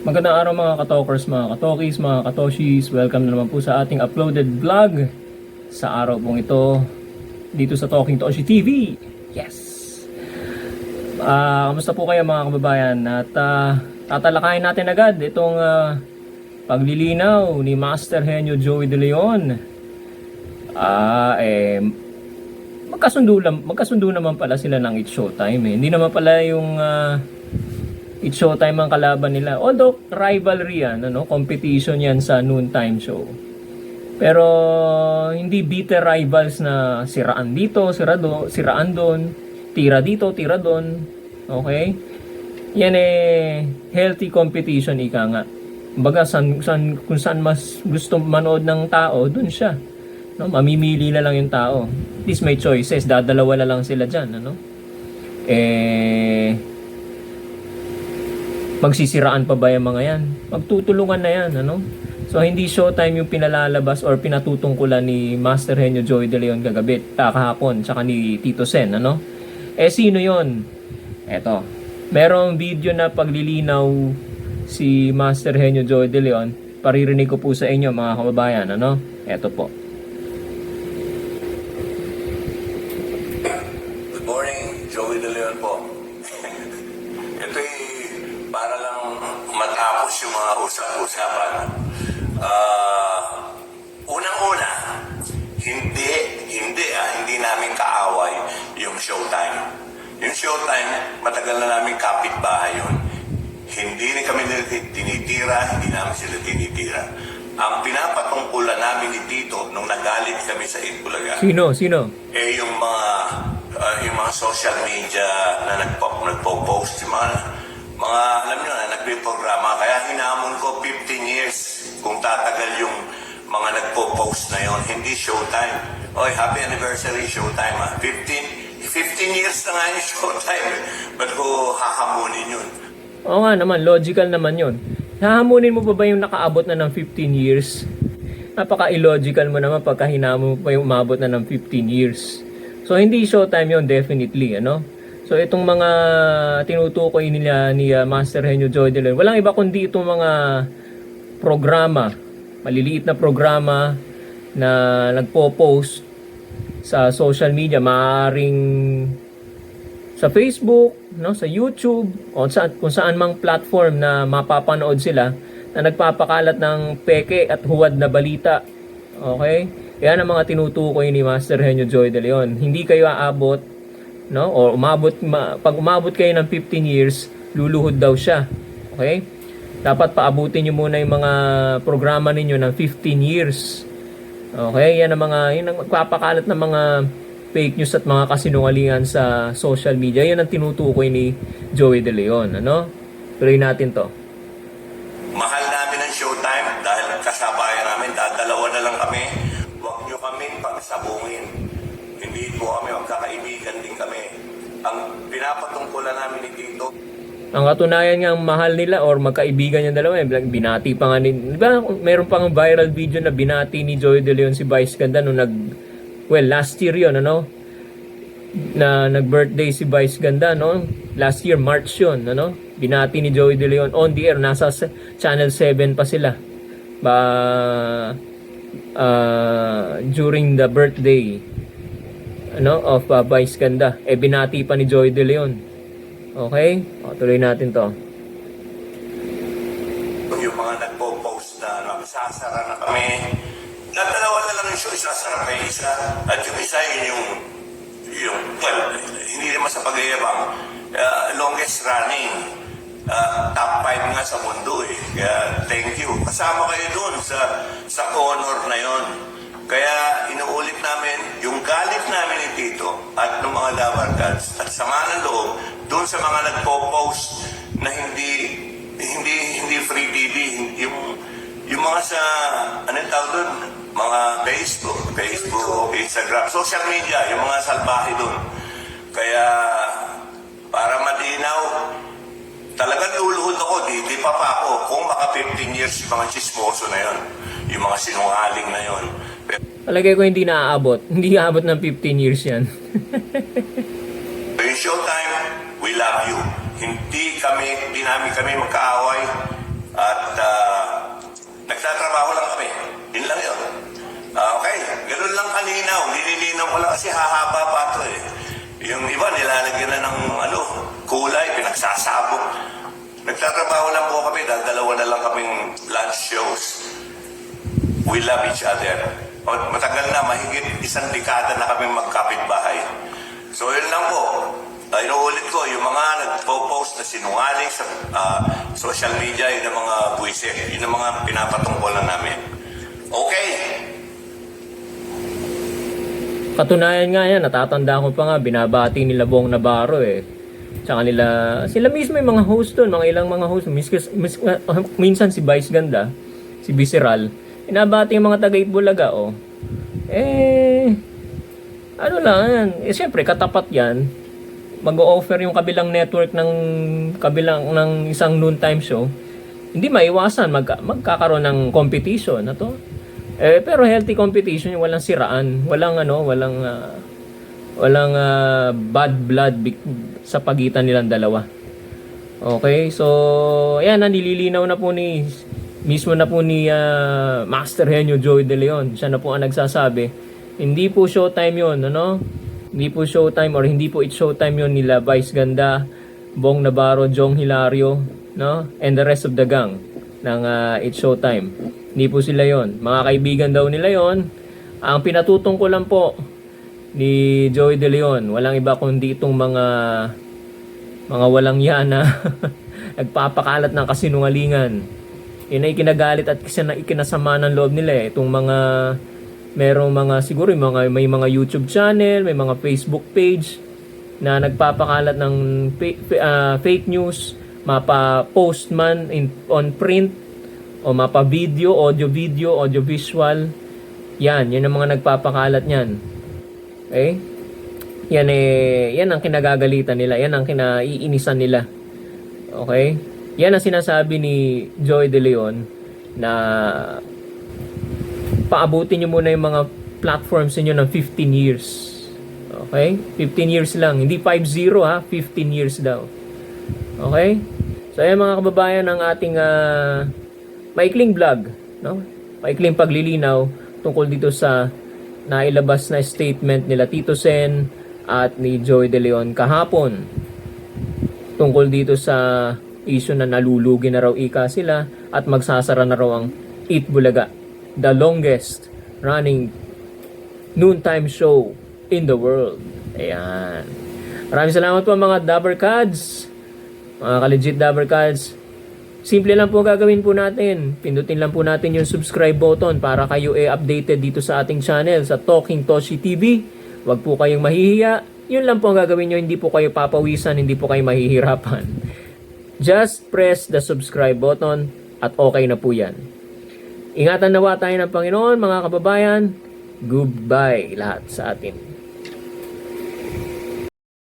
Magandang araw mga katokers, mga katokis, mga katoshis. Welcome na naman po sa ating uploaded vlog sa araw pong ito dito sa Talking Toshi TV. Yes! Kamusta po kayo mga kababayan? At tatalakayin natin agad itong paglilinaw ni Master Henyo Joey De Leon. Magkasundo naman pala sila ng It's Showtime. Hindi naman pala yung It's Showtime ang kalaban nila. Although rivalry yan, competition yan sa noontime show. Pero hindi bitter rivals na siraan dito, siraan doon, tira dito, tira doon. Okay? Yan healthy competition ika nga. Kumbaga kung saan mas gusto manood ng tao, doon siya. Mamimili na lang yung tao. At least may choices, dadalawa na lang sila diyan, magsisiraan pa ba yung mga yan? Magtutulungan na yan, So, hindi Showtime yung pinalalabas or pinatutungkulan ni Master Henyo Joey De Leon kahapon, tsaka ni Tito Sen, sino yon? Eto, merong video na paglilinaw si Master Henyo Joey De Leon. Paririnig ko po sa inyo, mga kababayan, Eto po. Good morning, Joey De Leon po. Para lang matapos yung mga usap-usapan. Unang-una, hindi namin kaaway yung Showtime. Yung Showtime, matagal na namin kapitbahay yun. Hindi kami nila tinitira, hindi namin sila tinitira. Ang pinapatungkulan namin ni Tito nung nagalit kami sa Itbulaga. Sino? Yung mga social media na nagpo-post, yung mga alam nyo na, nagpiprograma. Kaya hinamon ko 15 years kung tatagal yung mga nagpo-post na yon. Hindi Showtime. Oy, happy anniversary Showtime 15 years na nga yung Showtime. Ba't ko hahamunin yun? Oo nga naman, logical naman yun. Hahamunin mo pa ba yung nakaabot na ng 15 years? Napaka-illogical mo naman pagka hinamon mo pa yung umabot na ng 15 years. So, hindi Showtime yun, definitely, So, itong mga tinutukoy nila ni Master Henyo Joey De Leon, walang iba kundi itong mga programa, maliliit na programa na nagpo-post sa social media, maaaring sa Facebook, sa YouTube, o kung saan mang platform na mapapanood sila na nagpapakalat ng peke at huwad na balita. Okay? Yan ang mga tinutukoy ni Master Henyo Joey De Leon. Hindi kayo aabot, o pag umabot kayo ng 15 years, luluhod daw siya. Okay? Dapat paabutin niyo muna yung mga programa ninyo ng 15 years. Okay? Yan ang magpapakalat ng mga fake news at mga kasinungalingan sa social media. Yan ang tinutukoy ni Joey De Leon, Tuloy natin to. Mahal namin ang Showtime dahil kasabayan namin, dadalawa na lang kami. Huwag nyo kaming pagsabungin. Hindi po kami, magkakaibigan din kami. Ang pinapatungkulan namin ni Tito. Ang katunayan nga ang mahal nila or magkaibigan yung dalawa, binati pa nga di ba, meron pang viral video na binati ni Joey De Leon si Vice Ganda nung last year yun, na nag-birthday si Vice Ganda, last year, March yun, binati ni Joey De Leon on the air, nasa Channel 7 pa sila during the birthday of Vice Ganda. Binati pa ni Joey De Leon. Okay? Tuloy natin to. Yung mga nagpo-post na nagsasara na kami, nadalawa na lang yung show, isasara pa isa. At yung isa yung hindi naman sa pag-iabang, longest running, top 5 nga sa mundo Kaya thank you. Kasama kayo dun sa honor na yon. Kaya inuulit namin yung galit namin ni Tito at ng mga Dabar Gods at sama ng loob doon sa mga nagpo-post na hindi free TV, yung mga sa anong tawag doon, mga Facebook, Instagram, social media, yung mga salbahe doon. Kaya para malinaw, talagang luluhod ako, di pa ako kung maka 15 years yung mga chismoso na yon, yung mga sinungaling na yon. Palagay ko hindi naaabot. Hindi aabot ng 15 years yan. Yung Showtime, we love you. Hindi namin kami magkaaway. At nagtatrabaho lang kami. Yun lang yun. Okay, ganun lang kalinaw. Nililinaw ko lang kasi hahaba pa ito eh. Yung iba nilalagyan na ng kulay, pinagsasabog. Nagtatrabaho lang po kami, dalawa na lang kaming lunch shows. We love each other. Matagal na, mahigit 1 dekada na kami magkapitbahay. So yun lang po. Inuulit ko, yung mga nagpo-post na sinungaling sa social media, yun ang mga buwisit. Yun ang mga pinapatungkulan namin. Okay. Katunayan nga yan, natatanda ko pa nga, binabati nila Bong Navarro eh. Tsaka sila mismo yung mga host doon, mga ilang mga host. Minsan si Vice Ganda, si Visceral, binabati yung mga taga-Itbulaga, oh. Ano lang yan, siyempre katapat yan. Mag-o-offer yung kabilang network ng isang noontime show, hindi maiwasan magkakaroon ng competition na to. Pero healthy competition, yung walang siraan, walang bad blood sa pagitan nilang dalawa. Okay, so ayan, nililinaw na po mismo na po ni Master Henyo Joey De Leon. Siya na po ang nagsasabi, hindi po showtime yun, Hindi po showtime or hindi po it showtime yun nila Vice Ganda, Bong Navarro, Jong Hilario, and the rest of the gang ng it showtime. Hindi po sila yon. Mga kaibigan daw nila yon. Ang pinatutong ko lang po ni Joey De Leon, walang iba kundi itong mga walang yan na nagpapakalat ng kasinungalingan. Yun ay kinagalit at ikinasama ng loob nila itong merong siguro may mga YouTube channel, may mga Facebook page na nagpapakalat ng fake news, mapa-post man on print o mapa-video, audio visual. Yan ang mga nagpapakalat niyan. Okay? Yan ang kinagagalitan nila, yan ang kinaiinisan nila. Okay? Yan ang sinasabi ni Joey De Leon na paabutin nyo muna yung mga platforms niyo ng 15 years. Okay? 15 years lang. Hindi 50 ha. 15 years daw. Okay? So ayan mga kababayan, ang ating maikling vlog. Maikling paglilinaw tungkol dito sa nailabas na statement nila Tito Sen at ni Joey De Leon kahapon. Tungkol dito sa issue na nalulugi na raw ika sila at magsasara na raw ang Itbulaga, the longest running noontime show in the world. Ayan. Maraming salamat po mga Dabbercads, mga ka-legit Dabbercads. Simple lang po gagawin po natin. Pindutin lang po natin yung subscribe button para kayo updated dito sa ating channel sa Talking Toshi TV. Huwag po kayong mahihiya. Yun lang po ang gagawin nyo. Hindi po kayo papawisan, hindi po kayo mahihirapan. Just press the subscribe button at okay na po yan. Ingatan nawa tayo ng Panginoon, mga kababayan. Goodbye lahat sa atin.